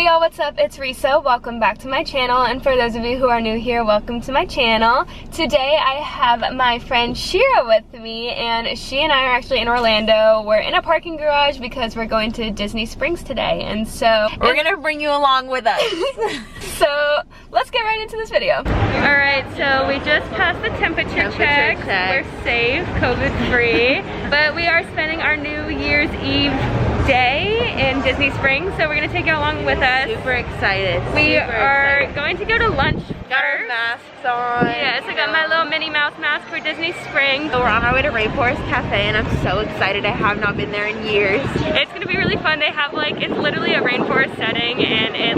y'all, what's up? It's Reesa. Welcome back to my channel, and for those of you who are new here, welcome to my channel. Today I have my friend Shira with me, and she and I are actually in Orlando. We're in a parking garage because we're going to Disney Springs today, and so we're gonna bring you along with us. So let's get right into this video. Alright, so we just passed the temperature check. We're safe, COVID free, but we are spending our New Year's Eve day in Disney Springs, so we're gonna take you along with us. Super excited. We are going to go to lunch. Got our masks on. Yes, I got my little Minnie Mouse mask for Disney Springs. So we're on our way to Rainforest Cafe, and I'm so excited. I have not been there in years. It's gonna be really fun. They have it's literally a rainforest setting, and it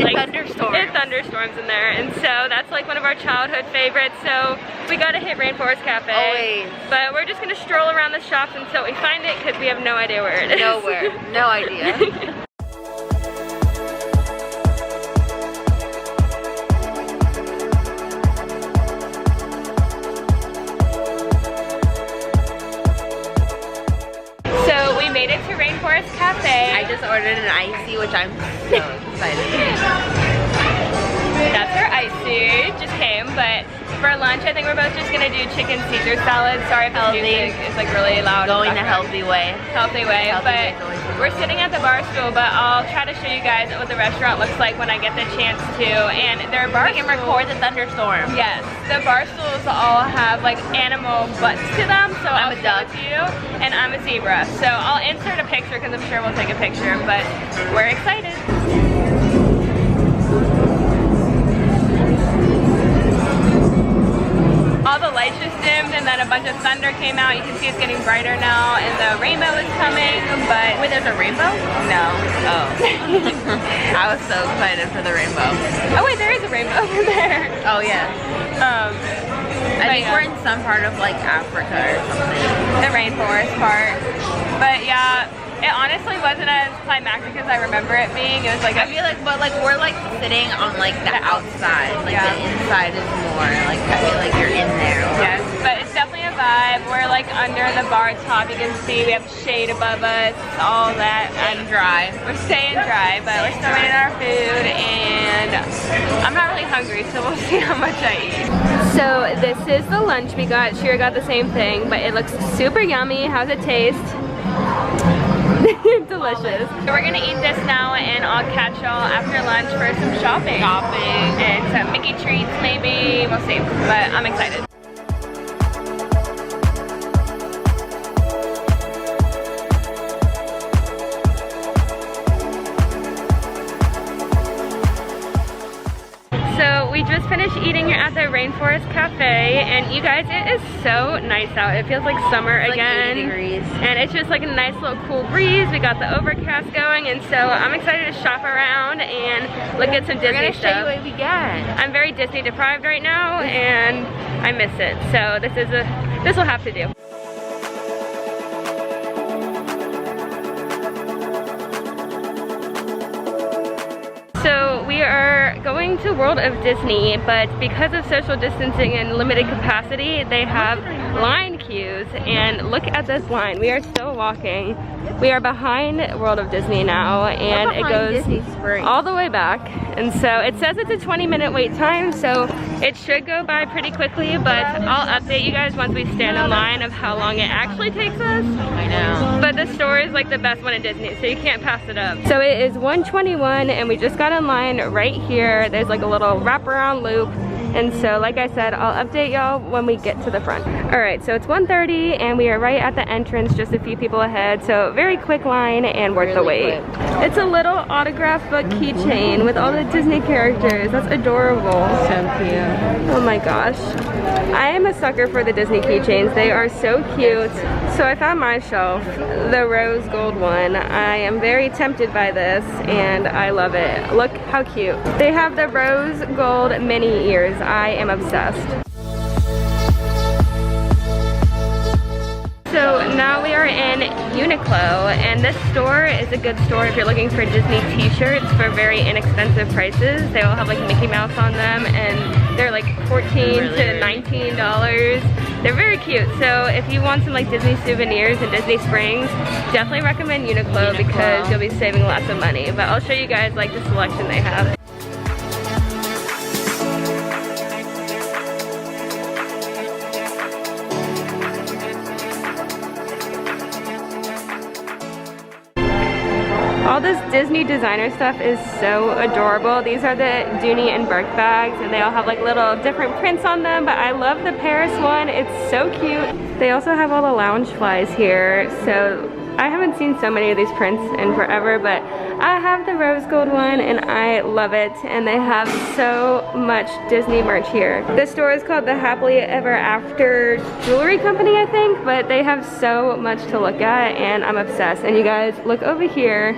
thunderstorms in there, and so that's like one of our childhood favorites. So we gotta hit Rainforest Cafe. Always. But we're just gonna stroll around the shops until we find it because we have no idea where it is. Nowhere. No idea. Made it to Rainforest Cafe. I just ordered an icy, which I'm so excited. That's our icy. Just came, but for lunch, I think we're both just gonna do chicken Caesar salad. Sorry if the music is really loud. Going the healthy way. Healthy way. But we're sitting at the bar stool, but I'll try to show you guys what the restaurant looks like when I get the chance to. And their bar we can record the thunderstorm. Yes, the bar stools all have animal butts to them. So I'm a duck. You, and I'm a zebra. So I'll insert a picture because I'm sure we'll take a picture. But we're excited. All the lights just dimmed, and then a bunch of thunder came out. You can see it's getting brighter now, and the rainbow is coming, but... Wait, there's a rainbow? No. Oh. I was so excited for the rainbow. Oh wait, there is a rainbow over there. Oh yeah. I think we're in some part of Africa or something. The rainforest part. But yeah, it honestly wasn't as climactic as I remember it being. It was I feel but we're sitting on the outside. The inside is more I feel like you're in there. Yes, but it's definitely a vibe. We're under the bar top. You can see we have shade above us, all that. I'm dry. We're staying dry, but we're still waiting on our food, and I'm not really hungry, so we'll see how much I eat. So this is the lunch we got. Shira got the same thing, but it looks super yummy. How's it taste? Delicious. So we're gonna eat this now, and I'll catch y'all after lunch for some shopping. And some Mickey treats maybe. We'll see, but I'm excited. So we just finished eating at the Rainforest Cafe, and you guys, it is so nice out. It feels like summer again. 80 degrees. And it's just a nice little cool breeze. We got the overcast going, and so I'm excited to shop around and look at some Disney stuff. We're gonna show you what we got. I'm very Disney deprived right now, and I miss it. So this will have to do. So we are going to World of Disney, but because of social distancing and limited capacity, they have line queues, and look at this line. We are still walking. We are behind World of Disney now, and it goes all the way back. And so it says it's a 20-minute wait time, so it should go by pretty quickly, but I'll update you guys once we stand in line of how long it actually takes us. I know. But the store is the best one at Disney, so you can't pass it up. So it is 1:21, and we just got in line right here. There's a little wraparound loop. And so, like I said, I'll update y'all when we get to the front. All right, so it's 1:30, and we are right at the entrance, just a few people ahead. So very quick line and worth the wait. It's a little autograph book keychain with all the Disney characters. That's adorable. So cute. Oh my gosh. I am a sucker for the Disney keychains. They are so cute. So I found my shelf, the rose gold one. I am very tempted by this, and I love it. Look how cute. They have the rose gold mini ears. I am obsessed. So now we are in Uniqlo, and this store is a good store if you're looking for Disney t-shirts for very inexpensive prices. They all have Mickey Mouse on them, and they're $14 to $19. they're very cute. So if you want some like Disney souvenirs and Disney Springs, definitely recommend Uniqlo because you'll be saving lots of money. But I'll show you guys like the selection they have. All this Disney designer stuff is so adorable. These are the Dooney and Burke bags, and they all have like little different prints on them, but I love the Paris one. It's so cute. They also have all the lounge flies here, so I haven't seen so many of these prints in forever, but I have the rose gold one and I love it, and they have so much Disney merch here. This store is called the Happily Ever After Jewelry Company, I think, but they have so much to look at and I'm obsessed. And you guys, look over here.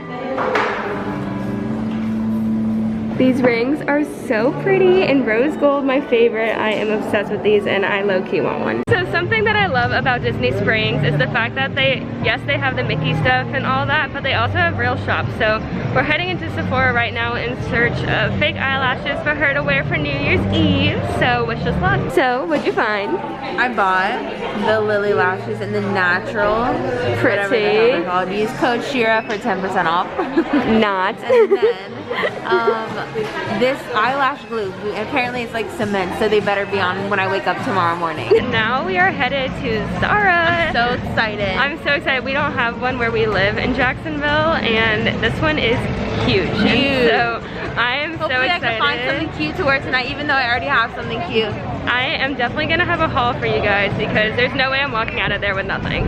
These rings are so pretty, and rose gold, my favorite. I am obsessed with these and I low-key want one. So something that I love about Disney Springs is the fact that yes, they have the Mickey stuff and all that, but they also have real shops. So we're heading into Sephora right now in search of fake eyelashes for her to wear for New Year's Eve. So wish us luck. So what'd you find? I bought the Lily lashes in the natural. Pretty. Use code Shira for 10% off. Not. And then this eyelash glue, apparently it's like cement, so they better be on when I wake up tomorrow morning. And now we are headed to Zara. I'm so excited. I'm so excited. We don't have one where we live in Jacksonville, and this one is huge. And so I am so excited. Hopefully I can find something cute to wear tonight, even though I already have something cute. I am definitely gonna have a haul for you guys because there's no way I'm walking out of there with nothing.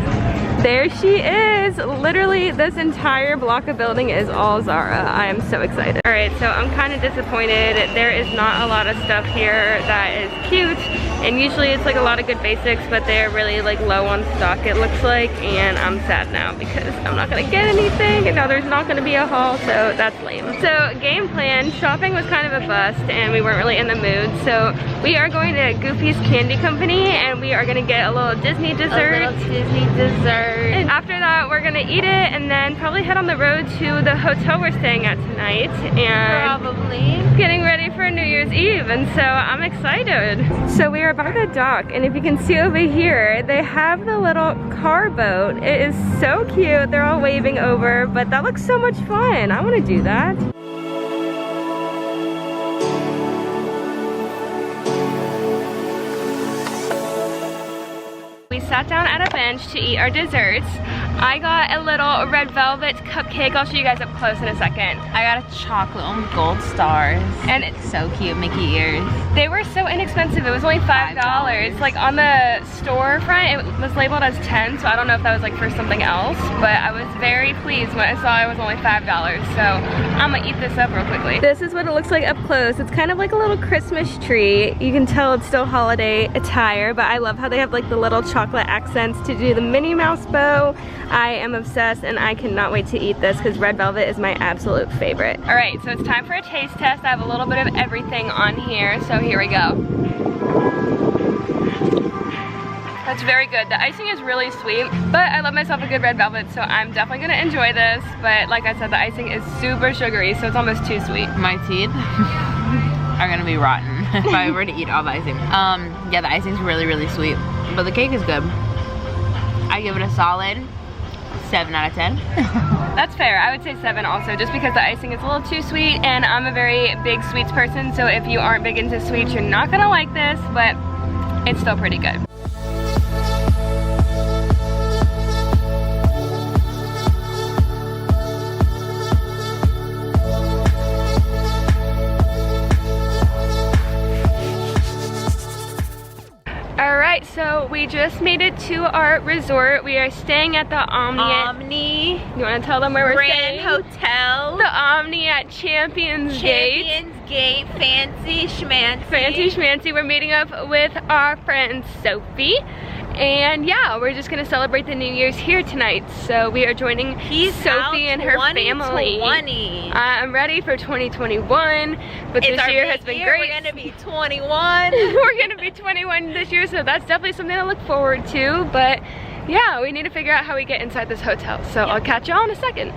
There she is. Literally, this entire block of building is all Zara. I am so excited. All right, so I'm kind of disappointed. There is not a lot of stuff here that is cute, and usually it's like a lot of good basics, but they're really like low on stock, it looks like, and I'm sad now because I'm not gonna get anything, and now there's not gonna be a haul, so that's lame. So game plan, shopping was kind of a bust, and we weren't really in the mood, so we are going to Goofy's Candy Company, and we are gonna get a little Disney dessert. A little Disney dessert. And after that, we're gonna eat it and then probably head on the road to the hotel we're staying at tonight, and probably getting ready for New Year's Eve, and so I'm excited. So we are by the dock, and if you can see over here, they have the little car boat. It is so cute. They're all waving over, but that looks so much fun. I wanna do that. We sat down at a bench to eat our desserts. I got a little red velvet cupcake. I'll show you guys up close in a second. I got a chocolate one with gold stars. And it's so cute, Mickey ears. They were so inexpensive. It was only $5. Like on the storefront, it was labeled as 10, so I don't know if that was like for something else, but I was very pleased when I saw it was only $5. So I'm gonna eat this up real quickly. This is what it looks like up close. It's kind of like a little Christmas tree. You can tell it's still holiday attire, but I love how they have like the little chocolate accents to do the Minnie Mouse bow. I am obsessed, and I cannot wait to eat this because red velvet is my absolute favorite. All right, so it's time for a taste test. I have a little bit of everything on here, so here we go. That's very good. The icing is really sweet, but I love myself a good red velvet, so I'm definitely gonna enjoy this. But like I said, the icing is super sugary, so it's almost too sweet. My teeth are gonna be rotten if I were to eat all the icing. Yeah, the icing's really, really sweet, but the cake is good. I give it a solid 7 out of 10. That's fair. I would say 7 also, just because the icing is a little too sweet, and I'm a very big sweets person, so if you aren't big into sweets, you're not gonna like this, but it's still pretty good. Alright, so we just made it to our resort. We are staying at the Omni. You want to tell them where we're staying? Grand Hotel. The Omni at Champions Gate. Champions Gate, fancy schmancy. Fancy schmancy. We're meeting up with our friend Sophie. And yeah, we're just gonna celebrate the New Year's here tonight. So we are joining Sophie and her family. I'm ready for 2021, but this year has been great. We're gonna be 21. We're gonna be 21 this year, so that's definitely something to look forward to. But yeah, we need to figure out how we get inside this hotel. So I'll catch y'all in a second.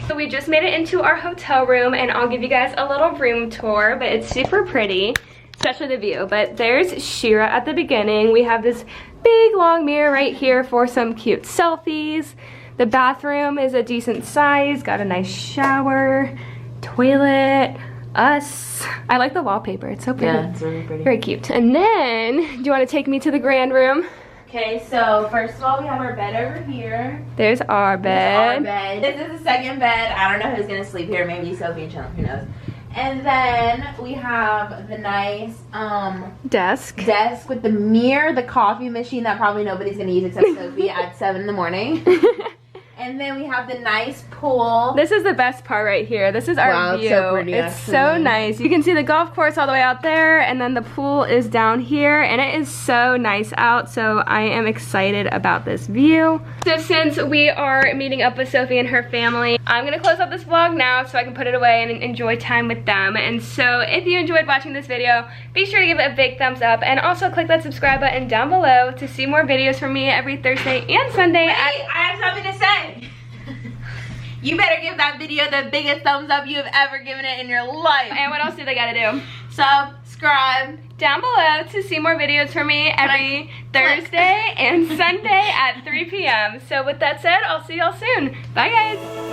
So we just made it into our hotel room, and I'll give you guys a little room tour, but it's super pretty. especially the view. But there's Shira at the beginning. We have this big long mirror right here for some cute selfies. The bathroom is a decent size, got a nice shower, toilet, us. I like the wallpaper, it's so pretty. Yeah, it's really pretty. Very cute. And then, do you want to take me to the grand room? Okay, so first of all, we have our bed over here. There's our bed. This is the second bed. I don't know who's gonna sleep here. Maybe Sophie and Chillin, who knows. And then we have the nice desk with the mirror, the coffee machine that probably nobody's gonna use except Sophie at 7 in the morning. And then we have the nice pool. This is the best part right here. This is our view. It's so pretty, it's so nice. You can see the golf course all the way out there, and then the pool is down here, and it is so nice out, so I am excited about this view. So since we are meeting up with Sophie and her family, I'm gonna close out this vlog now so I can put it away and enjoy time with them. And so if you enjoyed watching this video, be sure to give it a big thumbs up, and also click that subscribe button down below to see more videos from me every Thursday and Sunday. Wait, I have something to say. You better give that video the biggest thumbs up you have ever given it in your life. And what else do they gotta do? Subscribe down below to see more videos from me every Thursday and Sunday at 3 p.m. So with that said, I'll see y'all soon. Bye guys.